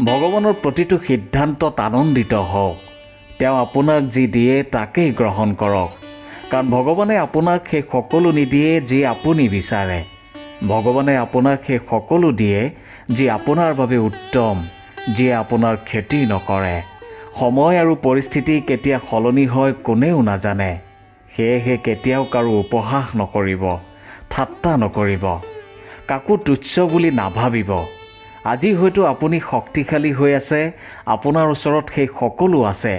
ভগৱানৰ প্ৰতিটো সিদ্ধান্তত আনন্দিত হওক। তেওঁ আপোনাক যি দিয়ে তাকেই গ্ৰহণ কৰক, কাৰণ ভগৱানে আপোনাক সেই সকলো নিদিয়ে যি আপুনি বিচাৰে। ভগৱানে আপোনাক সেই সকলো দিয়ে যি আপোনাৰ বাবে উত্তম, যিয়ে আপোনাৰ ক্ষতি নকৰে। সময় আৰু পৰিস্থিতি কেতিয়া সলনি হয় কোনেও নাজানে। সেয়েহে কেতিয়াও কাৰো উপহাস নকৰিব, ঠাট্টা নকৰিব, কাকো তুচ্ছ বুলি নাভাবিব। আজি হয়তো আপুনি শক্তিশালী হৈ আছে, আপোনাৰ ওচৰত সেই সকলো আছে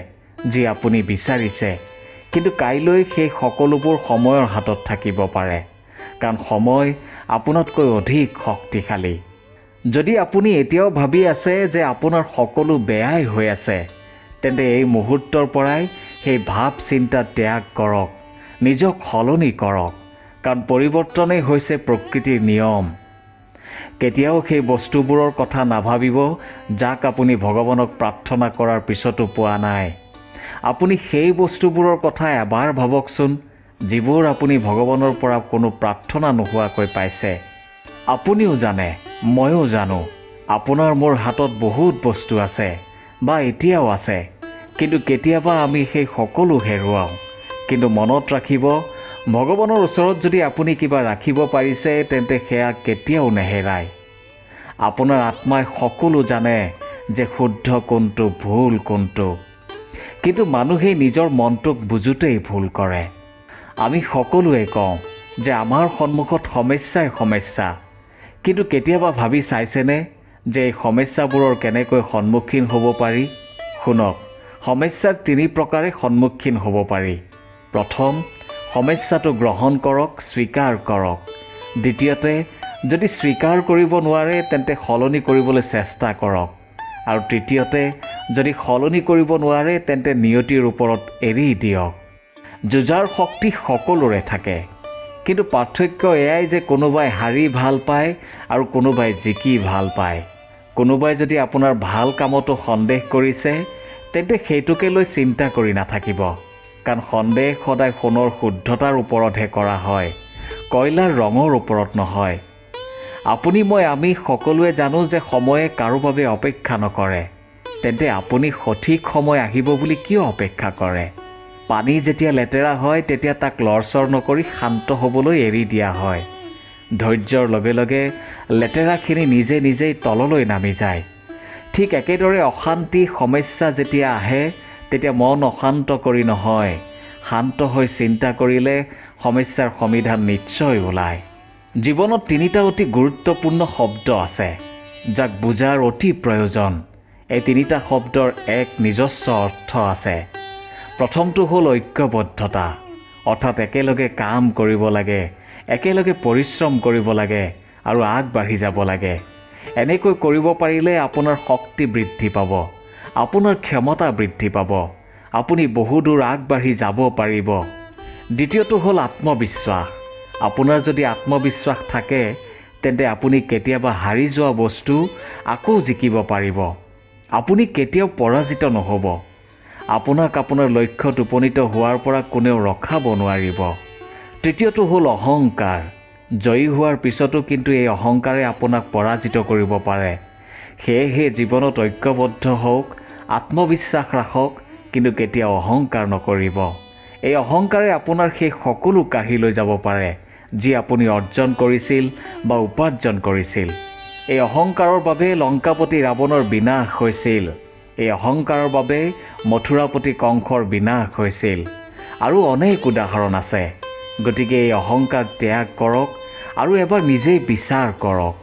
যি আপুনি বিচাৰিছে, কিন্তু কাইলৈ সেই সকলোবোৰ সময়ৰ হাতত থাকিব পাৰে, কাৰণ সময় আপোনাতকৈ অধিক শক্তিশালী। যদি আপুনি এতিয়াও ভাবি আছে যে আপোনাৰ সকলো বেয়াই হৈ আছে, তেন্তে এই মুহূৰ্তৰ পৰাই সেই ভাৱ চিন্তা ত্যাগ কৰক, নিজক সলনি কৰক, কাৰণ পৰিৱৰ্তনেই হৈছে প্ৰকৃতিৰ নিয়ম। কেতিয়াও সেই বস্তুবোৰৰ কথা নাভাবিব যাক আপুনি ভগৱানক প্ৰাৰ্থনা কৰাৰ পিছতো পোৱা নাই। আপুনি সেই বস্তুবোৰৰ কথা এবাৰ ভাবকচোন যিবোৰ আপুনি ভগৱানৰ পৰা কোনো প্ৰাৰ্থনা নোহোৱাকৈ পাইছে। আপুনিও জানে, ময়ো জানো, আপোনাৰ মোৰ হাতত বহুত বস্তু আছে বা এতিয়াও আছে, কিন্তু কেতিয়াবা আমি সেই সকলো হেৰুৱাওঁ। কিন্তু মনত ৰাখিব, ভগৱানৰ ওচৰত যদি আপুনি কিবা ৰাখিব পাৰিছে তেন্তে সেয়া কেতিয়াও নেহেৰায়। আপোনাৰ আত্মাই সকলো জানে যে শুদ্ধ কোনটো, ভুল কোনটো, কিন্তু মানুহে নিজৰ মনটোক বুজোতেই ভুল কৰে। আমি সকলোৱে কওঁ যে আমাৰ সন্মুখত সমস্যাই সমস্যা, কিন্তু কেতিয়াবা ভাবি চাইছেনে যে এই সমস্যাবোৰৰ কেনেকৈ সন্মুখীন হ'ব পাৰি? শুনক, সমস্যাৰ 3 প্ৰকাৰে সন্মুখীন হ'ব পাৰি। প্ৰথম, সমস্যাটো গ্ৰহণ কৰক, স্বীকাৰ কৰক। দ্বিতীয়তে, যদি স্বীকাৰ কৰিব নোৱাৰে তেন্তে সলনি কৰিবলৈ চেষ্টা কৰক। আৰু তৃতীয়তে, যদি সলনি কৰিব নোৱাৰে তেন্তে নিয়তিৰ ওপৰত এৰি দিয়ক। যুঁজাৰ শক্তি সকলোৰে থাকে, কিন্তু পাৰ্থক্য এয়াই যে কোনোবাই হাৰি ভাল পায় আৰু কোনোবাই জিকি ভাল পায়। কোনোবাই যদি আপোনাৰ ভাল কামতো সন্দেহ কৰিছে তেন্তে সেইটোকে লৈ চিন্তা কৰি নাথাকিব, কাৰণ সন্দেহ সদায় সোণৰ শুদ্ধতাৰ ওপৰতহে কৰা হয়, কয়লাৰ ৰঙৰ ওপৰত নহয়। আমি সকলোৱে জানো যে সময়ে কাৰো বাবে অপেক্ষা নকৰে। তেন্তে আপুনি সঠিক সময় আহিব বুলি কিয় অপেক্ষা কৰে? পানী যেতিয়া লেতেৰা হয় তেতিয়া তাক লৰচৰ নকৰি শান্ত হ'বলৈ এৰি দিয়া হয়। ধৈৰ্যৰ লগে লগে লেতেৰাখিনি নিজে নিজেই তললৈ নামি যায়। ঠিক একেদৰে অশান্তি, সমস্যা যেতিয়া আহে তেতিয়া মন অশান্ত কৰি নহয়, শান্ত হৈ চিন্তা কৰিলে সমস্যাৰ সমাধান নিশ্চয় ওলায়। জীৱনত 3টা অতি গুৰুত্বপূৰ্ণ শব্দ আছে যাক বুজাৰ অতি প্ৰয়োজন। এই 3টা শব্দৰ এক নিজস্ব অৰ্থ আছে। প্ৰথমটো হ'ল ঐক্যবদ্ধতা, অৰ্থাৎ একেলগে কাম কৰিব লাগে, একেলগে পৰিশ্ৰম কৰিব লাগে আৰু আগবাঢ়ি যাব লাগে। এনেকৈ কৰিব পাৰিলে আপোনাৰ শক্তি বৃদ্ধি পাব, আপোনাৰ ক্ষমতা বৃদ্ধি পাব, আপুনি বহুদূৰ আগবাঢ়ি যাব পাৰিব। দ্বিতীয়টো হ'ল আত্মবিশ্বাস। আপোনাৰ যদি আত্মবিশ্বাস থাকে তেন্তে আপুনি কেতিয়াবা হাৰি যোৱা বস্তু আকৌ জিকিব পাৰিব। আপুনি কেতিয়াও পৰাজিত নহ'ব। আপোনাক আপোনাৰ লক্ষ্যত উপনীত হোৱাৰ পৰা কোনেও ৰখাব নোৱাৰিব। তৃতীয়টো হ'ল অহংকাৰ। জয়ী হোৱাৰ পিছতো কিন্তু এই অহংকাৰে আপোনাক পৰাজিত কৰিব পাৰে। সেয়েহে জীৱনত ঐক্যবদ্ধ হওক, আত্মবিশ্বাস ৰাখক, কিন্তু কেতিয়াও অহংকাৰ নকৰিব। এই অহংকাৰে আপোনাৰ সেই সকলো কাঢ়ি লৈ যাব পাৰে যি আপুনি অৰ্জন কৰিছিল বা উপাৰ্জন কৰিছিল। এই অহংকাৰৰ বাবে লংকাপতি ৰাৱণৰ বিনাশ হৈছিল। এই অহংকাৰৰ বাবে মথুৰাপতি কংসৰ বিনাশ হৈছিল। আৰু অনেক উদাহৰণ আছে। গতিকে এই অহংকাৰ ত্যাগ কৰক আৰু এবাৰ নিজেই বিচাৰ কৰক।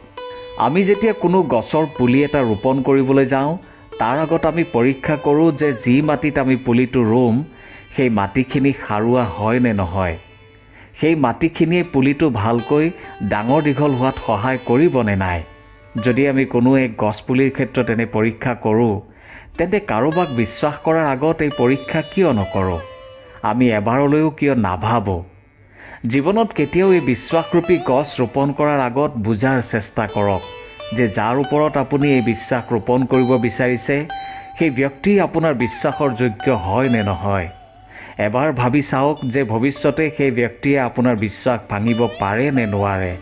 আমি যেতিয়া কোনো গছৰ পুলি এটা ৰোপণ কৰিবলৈ যাওঁ তাৰ আগত আমি পৰীক্ষা কৰোঁ যে যি মাটিত আমি পুলিটো ৰুম সেই মাটিখিনি সাৰুৱা হয় নে নহয়। সেই মাটিখিনিয়ে পুলিটো ভালকৈ ডাঙৰ দীঘল হোৱাত সহায় কৰিবনে নাই। যদি আমি কোনো এক গছপুলিৰ ক্ষেত্ৰত এনে পৰীক্ষা কৰোঁ তেন্তে কাৰোবাক বিশ্বাস কৰাৰ আগত এই পৰীক্ষা কিয় নকৰোঁ? আমি এবাৰলৈও কিয় নাভাবোঁ? জীৱনত কেতিয়াও এই বিশ্বাসৰূপী গছ ৰোপণ কৰাৰ আগত বুজাৰ চেষ্টা কৰক যে যাৰ ওপৰত আপুনি এই বিশ্বাস ৰোপণ কৰিব বিচাৰিছে সেই ব্যক্তি আপোনাৰ বিশ্বাসৰ যোগ্য হয় নে নহয়। এবাৰ ভাবি চাওক যে ভৱিষ্যতে সেই ব্যক্তিয়ে আপোনাৰ বিশ্বাস ভাঙিব পাৰে নে নোৱাৰে।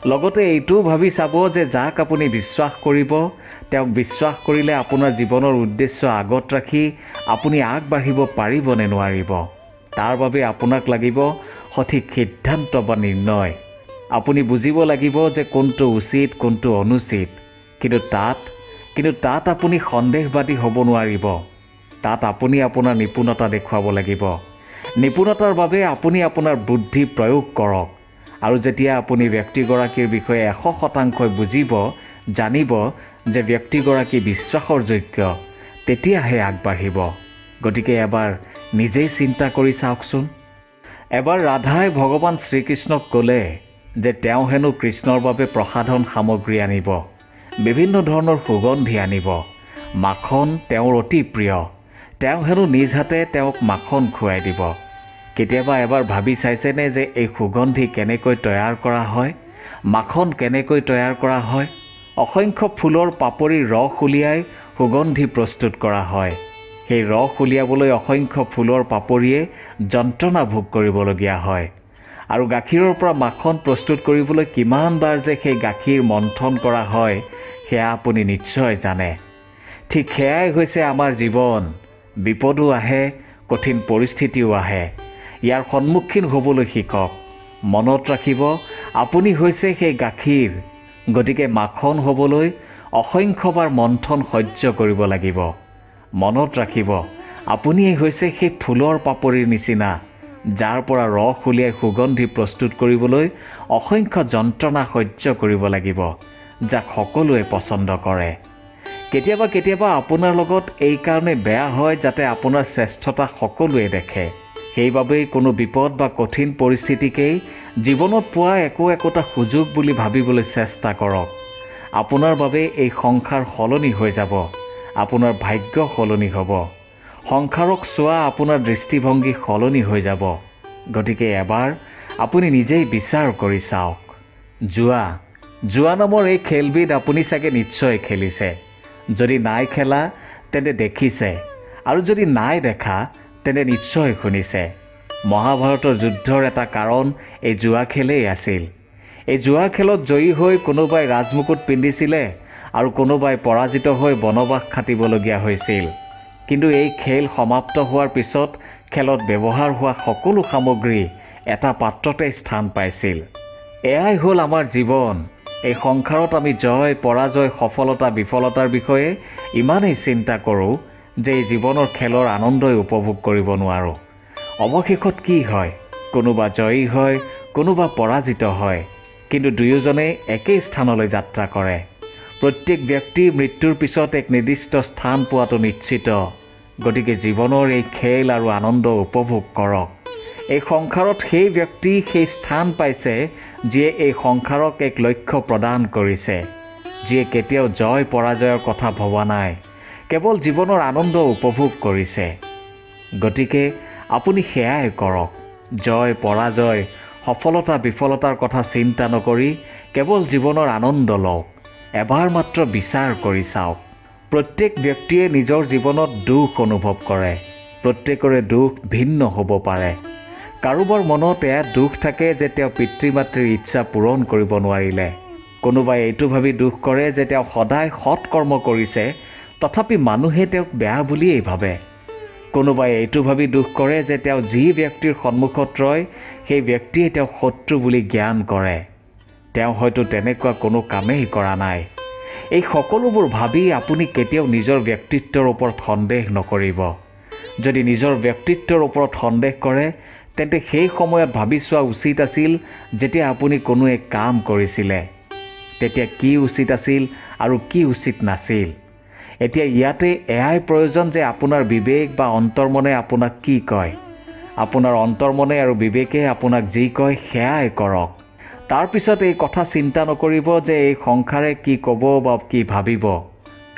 লগতে এইটোও ভাবি চাব যে যাক আপুনি বিশ্বাস কৰিব তেওঁক বিশ্বাস কৰিলে আপোনাৰ জীৱনৰ উদ্দেশ্য আগত ৰাখি আপুনি আগবাঢ়িব পাৰিব নে নোৱাৰিব। তাৰ বাবে আপোনাক লাগিব সঠিক সিদ্ধান্ত বা নিৰ্ণয়। আপুনি বুজিব লাগিব যে কোনটো উচিত কোনটো অনুচিত। কিন্তু তাত আপুনি সন্দেহবাদী হ'ব নোৱাৰিব। তাত আপুনি আপোনাৰ নিপুণতা দেখুৱাব লাগিব। নিপুণতাৰ বাবে আপুনি আপোনাৰ বুদ্ধি প্ৰয়োগ কৰক। আৰু যেতিয়া আপুনি ব্যক্তিগৰাকীৰ বিষয়ে 100% বুজিব জানিব যে ব্যক্তিগৰাকী বিশ্বাসৰ যোগ্য, তেতিয়াহে আগবাঢ়িব। গতিকে এবাৰ নিজেই চিন্তা কৰি চাওকচোন। এবাৰ ৰাধাই ভগৱান শ্ৰীকৃষ্ণক ক'লে যে তেওঁ হেনো কৃষ্ণৰ বাবে প্ৰসাধন সামগ্ৰী আনিব, বিভিন্ন ধৰণৰ সুগন্ধি আনিব। মাখন তেওঁৰ অতি প্ৰিয়। তেওঁ হেনো নিজ হাতে তেওঁক মাখন খুৱাই দিব। কেতিয়াবা এবাৰ ভাবি চাইছেনে যে এই সুগন্ধি কেনেকৈ তৈয়াৰ কৰা হয়, মাখন কেনেকৈ তৈয়াৰ কৰা হয়? অসংখ্য ফুলৰ পাপৰিৰ ৰস উলিয়াই সুগন্ধি প্ৰস্তুত কৰা হয়। সেই ৰস উলিয়াবলৈ অসংখ্য ফুলৰ পাপৰিয়ে যন্ত্ৰণা ভোগ কৰিবলগীয়া হয়। আৰু গাখীৰৰ পৰা মাখন প্ৰস্তুত কৰিবলৈ কিমানবাৰ যে সেই গাখীৰ মন্থন কৰা হয় সেয়া আপুনি নিশ্চয় জানে। ঠিক সেয়াই হৈছে আমাৰ জীৱন। বিপদো আহে, কঠিন পৰিস্থিতিও আহে। ইয়াৰ সন্মুখীন হ'বলৈ শিকক। মনত ৰাখিব আপুনি হৈছে সেই গাখীৰ। গতিকে মাখন হ'বলৈ অসংখ্যবাৰ মন্থন সহ্য কৰিব লাগিব। মনত ৰাখিব আপুনিয়েই হৈছে সেই ফুলৰ পাপৰিৰ নিচিনা, যাৰ পৰা ৰস উলিয়াই সুগন্ধি প্ৰস্তুত কৰিবলৈ অসংখ্য যন্ত্ৰণা সহ্য কৰিব লাগিব, যাক সকলোৱে পচন্দ কৰে। কেতিয়াবা আপোনাৰ লগত এই কাৰণে বেয়া হয় যাতে আপোনাৰ শ্ৰেষ্ঠতা সকলোৱে দেখে। সেইবাবেই কোনো বিপদ বা কঠিন পৰিস্থিতিকেই জীৱনত পোৱা একোটা সুযোগ বুলি ভাবিবলৈ চেষ্টা কৰক। আপোনাৰ বাবে এই সংসাৰ সলনি হৈ যাব। আপোনাৰ ভাগ্য সলনি হ'ব। সংসাৰক চোৱা আপোনাৰ দৃষ্টিভংগী সলনি হৈ যাব। গতিকে এবাৰ আপুনি নিজেই বিচাৰ কৰি চাওক। জুৱা নামৰ এই খেলবিধ আপুনি চাগে নিশ্চয় খেলিছে। যদি নাই খেলা তেন্তে দেখিছে, আৰু যদি নাই দেখা তেন্তে নিশ্চয় শুনিছে। মহাভাৰতৰ যুদ্ধৰ এটা কাৰণ এই জুৱা খেলেই আছিল। এই জুৱা খেলত জয়ী হৈ কোনোবাই ৰাজমুকুট পিন্ধিছিলে আৰু কোনোবাই পৰাজিত হৈ বনবাস খাটিবলগীয়া হৈছিল। কিন্তু এই খেল সমাপ্ত হোৱাৰ পিছত খেলত ব্যৱহাৰ হোৱা সকলো সামগ্ৰী এটা পাত্ৰতে স্থান পাইছিল। এয়াই হ'ল আমাৰ জীৱন। এই সংসাৰত আমি জয় পৰাজয় সফলতা বিফলতাৰ বিষয়ে ইমানেই চিন্তা কৰোঁ যে এই জীৱনৰ খেলৰ আনন্দই উপভোগ কৰিব নোৱাৰোঁ। অৱশেষত কি হয়? কোনোবা জয়ী হয়, কোনোবা পৰাজিত হয়, কিন্তু দুয়োজনে একেই স্থানলৈ যাত্ৰা কৰে। প্ৰত্যেক ব্যক্তি মৃত্যুৰ পিছত এক নিৰ্দিষ্ট স্থান পোৱাটো নিশ্চিত। গতিকে জীৱনৰ এই খেল আৰু আনন্দ উপভোগ কৰক। এই সংসাৰত সেই ব্যক্তি সেই স্থান পাইছে যিয়ে এই সংসাৰক এক লক্ষ্য প্ৰদান কৰিছে, যিয়ে কেতিয়াও জয় পৰাজয়ৰ কথা ভবা নাই, কেৱল জীৱনৰ আনন্দ উপভোগ কৰিছে। গতিকে আপুনি সেয়াই কৰক। জয় পৰাজয় সফলতা বিফলতাৰ কথা চিন্তা নকৰি কেৱল জীৱনৰ আনন্দ লওক। এবাৰ মাত্ৰ বিচাৰ কৰি চাওক। প্ৰত্যেক ব্যক্তিয়ে নিজৰ জীৱনত দুখ অনুভৱ কৰে। প্ৰত্যেকৰে দুখ ভিন্ন হ'ব পাৰে। কাৰোবাৰ মনত এয়া দুখ থাকে যে তেওঁ পিতৃ মাতৃৰ ইচ্ছা পূৰণ কৰিব নোৱাৰিলে। কোনোবাই এইটো ভাবি দুখ কৰে যে তেওঁ সদায় সৎ কৰ্ম কৰিছে, তথাপি মানুহে তেওঁক বেয়া বুলিয়েই ভাবে। কোনোবাই এইটো ভাবি দুখ কৰে যে তেওঁ যি ব্যক্তিৰ সন্মুখত ৰয় সেই ব্যক্তিয়ে তেওঁক শত্ৰু বুলি জ্ঞান কৰে। তেওঁ হয়তো তেনেকুৱা কোনো কামেই কৰা নাই। এই সকলোবোৰ ভাবি আপুনি কেতিয়াও নিজৰ ব্যক্তিত্বৰ ওপৰত সন্দেহ নকৰিব। যদি নিজৰ ব্যক্তিত্বৰ ওপৰত সন্দেহ কৰে তেন্তে সেই সময়ত ভাবি চোৱা উচিত আছিল যেতিয়া আপুনি কোনো এক কাম কৰিছিলে, তেতিয়া কি উচিত আছিল আৰু কি উচিত নাছিল। এতিয়া ইয়াতে এয়াই প্ৰয়োজন যে আপোনাৰ বিবেক বা অন্তৰ্মনে আপোনাক কি কয়। আপোনাৰ অন্তৰ্মনে আৰু বিবেকে আপোনাক যি কয় সেয়াই কৰক। তাৰপিছত এই কথা চিন্তা নকৰিব যে এই সংসাৰে কি ক'ব বা কি ভাবিব,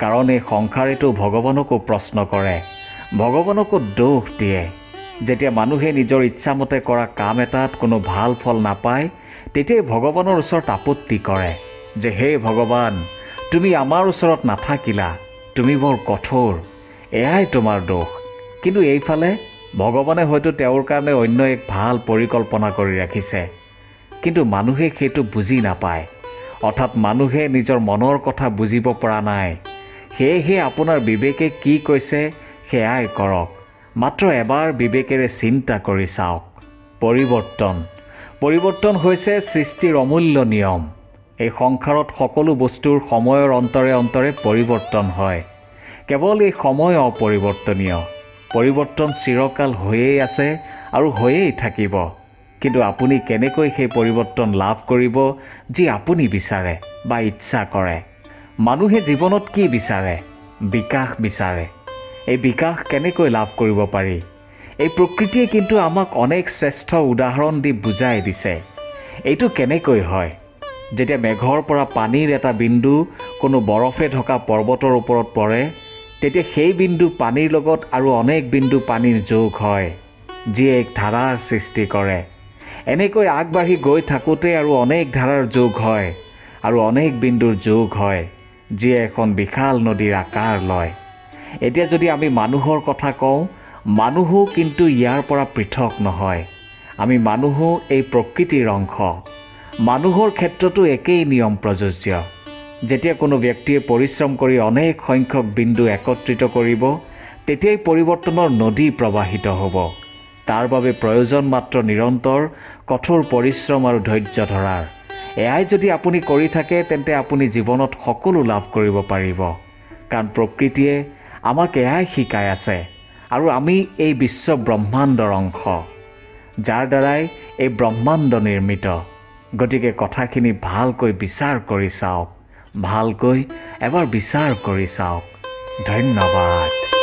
কাৰণ এই সংসাৰেতো ভগৱানকো প্ৰশ্ন কৰে, ভগৱানকো দোষ দিয়ে। যেতিয়া মানুহে নিজৰ ইচ্ছামতে কৰা কাম এটাত কোনো ভাল ফল নাপায় তেতিয়াই ভগৱানৰ ওচৰত আপত্তি কৰে যে হে ভগৱান, তুমি আমাৰ ওচৰত নাথাকিলা, তুমি বৰ কঠোৰ, এয়াই তোমাৰ দোষ। কিন্তু এইফালে ভগৱানে হয়তো তেওঁৰ কাৰণে অন্য এক ভাল পৰিকল্পনা কৰি ৰাখিছে। কিন্তু মানুহে সেইটো বুজি নাপায়। অৰ্থাৎ মানুহে নিজৰ মনৰ কথা বুজিব পৰা নাই। সেয়েহে আপোনাৰ বিবেকে কি কৈছে সেয়াই কৰক। মাত্ৰ এবাৰ বিবেকেৰে চিন্তা কৰি চাওক। পৰিৱৰ্তন হৈছে সৃষ্টিৰ অমূল্য নিয়ম। এই সংসাৰত সকলো বস্তুৰ সময়ৰ অন্তৰে অন্তৰে পৰিৱৰ্তন হয়। কেৱল এই সময় অপৰিৱৰ্তনীয়। পৰিৱৰ্তন চিৰকাল হৈয়েই আছে আৰু হৈয়েই থাকিব। কিন্তু আপুনি কেনেকৈ সেই পৰিৱৰ্তন লাভ কৰিব যি আপুনি বিচাৰে বা ইচ্ছা কৰে? মানুহে জীৱনত কি বিচাৰে? বিকাশ বিচাৰে। এই বিকাশ কেনেকৈ লাভ কৰিব পাৰি? এই প্ৰকৃতিয়ে কিন্তু আমাক অনেক শ্ৰেষ্ঠ উদাহৰণ দি বুজাই দিছে। এইটো কেনেকৈ হয়? যেতিয়া মেঘৰ পৰা পানীৰ এটা বিন্দু কোনো বৰফে ঢকা পৰ্বতৰ ওপৰত পৰে, তেতিয়া সেই বিন্দু পানীৰ লগত আৰু অনেক বিন্দু পানীৰ যোগ হয়, যিয়ে এক ধাৰাৰ সৃষ্টি কৰে। এনেকৈ আগবাঢ়ি গৈ থাকোঁতে আৰু অনেক ধাৰাৰ যোগ হয় আৰু অনেক বিন্দুৰ যোগ হয়, যিয়ে এখন বিশাল নদীৰ আকাৰ লয়। এতিয়া যদি আমি মানুহৰ কথা কওঁ, মানুহো কিন্তু ইয়াৰ পৰা পৃথক নহয়। আমি মানুহো এই প্ৰকৃতিৰ অংশ। মানুহৰ ক্ষেত্ৰতো একেই নিয়ম প্ৰযোজ্য। যেতিয়া কোনো ব্যক্তিয়ে পৰিশ্ৰম কৰি অনেক সংখ্যক বিন্দু একত্ৰিত কৰিব, তেতিয়াই পৰিৱৰ্তনৰ নদী প্ৰবাহিত হ'ব। তাৰ বাবে প্ৰয়োজন মাত্ৰ নিৰন্তৰ কঠোৰ পৰিশ্ৰম আৰু ধৈৰ্য ধৰাৰ। এয়াই যদি আপুনি কৰি থাকে, তেন্তে আপুনি জীৱনত সকলো লাভ কৰিব পাৰিব। কাৰণ প্ৰকৃতিয়ে আমাক এয়াই শিকাই আছে আৰু আমি এই বিশ্ব ব্ৰহ্মাণ্ডৰ অংশ, যাৰ দ্বাৰাই এই ব্ৰহ্মাণ্ড নিৰ্মিত। গতিকে কথাখিনি ভালকৈ বিচাৰ কৰি চাওক। ভালকৈ এবাৰ বিচাৰ কৰি চাওক। ধন্যবাদ।